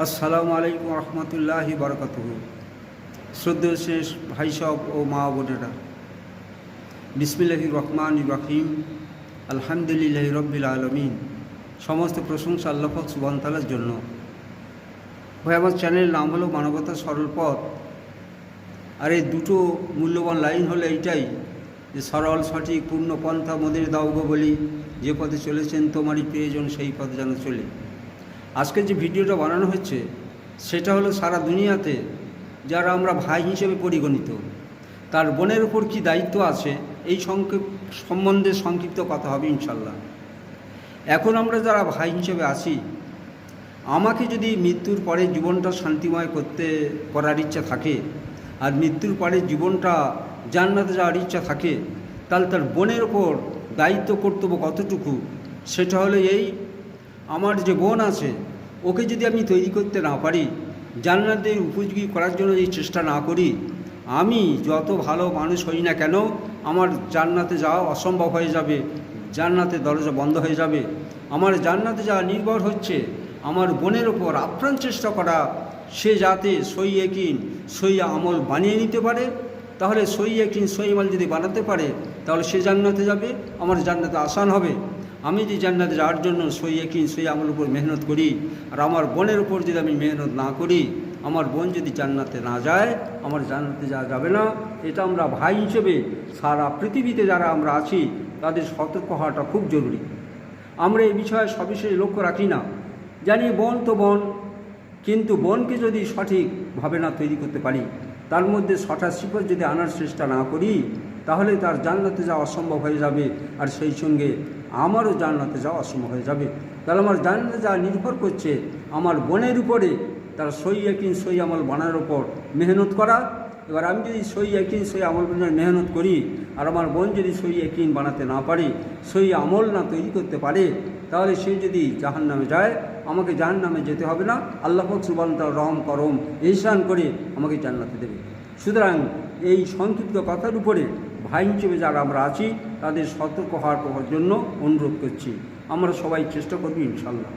আসসালামু আলাইকুম রহমতুল্লাহি বারাকাতুহু। শ্রদ্ধেয় শেষ ভাই সব ও মা বোনেরা, বিসমিল্লাহির রহমানির রহিম, আলহামদুলিল্লাহি রব্বিল আলামিন। সমস্ত প্রশংসা আল্লাহ পাক সুবহানাহু ওয়া তাআলার জন্য। ভাই, আমার চ্যানেলের নাম হলো মানবতা সরল পথ। আর এই দুটো মূল্যবান লাইন হলো এইটাই যে সরল সঠিক পূর্ণ পন্থা মোদের দাও গো বলি, যে পথে চলেছেন তোমারই প্রয়োজন সেই পথে যেন চলে। আজকে যে ভিডিওটা বানানো হচ্ছে সেটা হলো সারা দুনিয়াতে যারা আমরা ভাই হিসেবে পরিগণিত, তার বোনের উপর কী দায়িত্ব আছে এই সম্বন্ধে সংক্ষিপ্ত কথা হবে ইনশাল্লাহ। এখন আমরা যারা ভাই হিসেবে আছি, আমাকে যদি মৃত্যুর পরে জীবনটা শান্তিময় করার ইচ্ছা থাকে, আর মৃত্যুর পরে জীবনটা জান্নাতে যাওয়ার ইচ্ছা থাকে, তাহলে তার বোনের ওপর দায়িত্ব কর্তব্য কতটুকু, সেটা হলো এই, আমার যে বোন আছে ওকে যদি আমি তৈরি করতে না পারি, জান্নাতের উপযোগী করার জন্য যদি চেষ্টা না করি, আমি যত ভালো মানুষ হই না কেন আমার জান্নাতে যাওয়া অসম্ভব হয়ে যাবে, জান্নাতের দরজা বন্ধ হয়ে যাবে। আমার জান্নাতে যাওয়া নির্ভর হচ্ছে আমার বোনের ওপর আপ্রাণ চেষ্টা করা, সে যাতে সই ইয়াকিন সই আমল বানিয়ে নিতে পারে। তাহলে সই ইয়াকিন সই আমল যদি বানাতে পারে তাহলে সে জান্নাতে যাবে, আমার জান্নাতে আসান হবে। আমি যদি জান্নাতে যাওয়ার জন্য সই ইয়াকিন সই আমল উপর মেহনত করি, আর আমার বোনের উপর যদি আমি মেহনত না করি, আমার বোন যদি জান্নাতে না যায়, আমার জান্নাতে যাওয়া যাবে না। এটা আমরা ভাই হিসেবে সারা পৃথিবীতে যারা আমরা আছি তাদের সতর্ক হওয়াটা খুব জরুরি। আমরা এই বিষয়ে সবিশেষ লক্ষ্য রাখি না, জানি বোন তো বোন, কিন্তু বোনকে যদি সঠিকভাবে না তৈরি করতে পারি, তার মধ্যে সঠিক সিফত যদি আনার চেষ্টা না করি, তাহলে তার জান্নাতে যাওয়া অসম্ভব হয়ে যাবে, আর সেই সঙ্গে আমারও জান্নাতে যাওয়া অসম্ভব হয়ে যাবে। তাহলে আমার জান্নাতে যাওয়া নির্ভর করছে আমার বোনের উপরে, তার সই ইয়াকিন সই আমল বানানোর ওপর মেহনত করা। এবার আমি যদি সই ইয়াকিন সই আমল বানানোর মেহনত করি, আর আমার বোন যদি সই ইয়াকিন বানাতে না পারে, সই আমল না তৈরি করতে পারে, তাহলে সে যদি জাহান্নামে যায়, আমাকে জাহান্নামে যেতে হবে না, আল্লাহ পাক সুবহানাহু ওয়া তাআলা রহম করম ইহসান করে আমাকে জান্নাতে দেবে। সুতরাং এই সংক্ষিপ্ত কথার উপরে ভাই হিসেবে যারা আমরা আছি তাদের সতর্ক হওয়ার জন্য অনুরোধ করছি। আমরা সবাই চেষ্টা করব ইনশাল্লাহ।